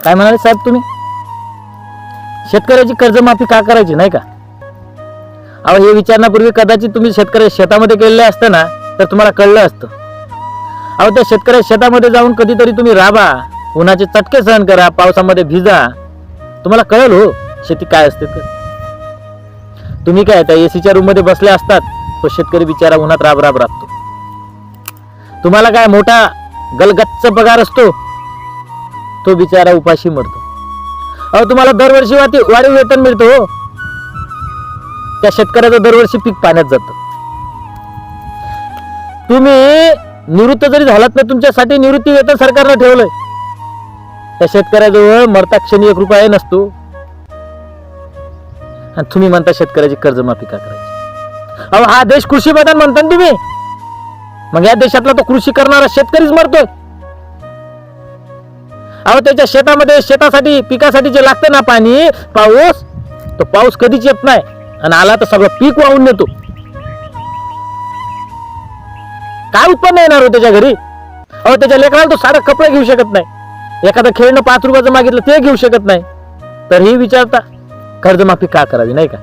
काय म्हणाले साहेब तुम्ही? शेतकऱ्याची कर्जमाफी का करायची नाही का? अहो, हे विचारण्यापूर्वी कदाचित तुम्ही शेतकऱ्या शेतामध्ये गेलेले असतं ना तर तुम्हाला कळलं असतं. अहो, त्या शेतकऱ्या शेतामध्ये जाऊन कधीतरी तुम्ही राबा, उन्हाचे चटके सहन करा, पावसामध्ये भिजा, तुम्हाला कळेल हो शेती काय असते. तर तुम्ही काय त्या एसीच्या रूम मध्ये बसले असतात, तो शेतकरी बिचारा उन्हात राब राब राबतो. तुम्हाला काय मोठा गलगच्च पगार असतो, तो बिचारा उपाशी मरतो. अहो, तुम्हाला दरवर्षी वाढीव वेतन मिळतो हो, त्या शेतकऱ्याचं दरवर्षी पीक पाण्यात जातं. तुम्ही निवृत्त जरी झालात ना, तुमच्यासाठी निवृत्ती वेतन सरकारनं ठेवलंय. त्या शेतकऱ्याजवळ मरता क्षणी 1 रुपया नसतो आणि तुम्ही म्हणता शेतकऱ्याची कर्जमाफी का करायची? अहो, हा देश कृषी प्रधान म्हणता ना तुम्ही, मग या देशातला तो कृषी करणारा शेतकरीच मरतोय. अहो, त्याच्या शेतामध्ये शेतासाठी पिकासाठी जे लागतं ना पाणी, पाऊस, तो पाऊस कधीच येत नाही आणि आला तर सगळं पीक वाहून नेतो. काय उत्पन्न येणार हो त्याच्या घरी? अहो, त्याच्या लेकराला तो साधं कपडे घेऊ शकत नाही, एखादं खेळणं 5 रुपयाचं मागितलं ते घेऊ शकत नाही, तर ही विचारता कर्जमाफी का करावी नाही का?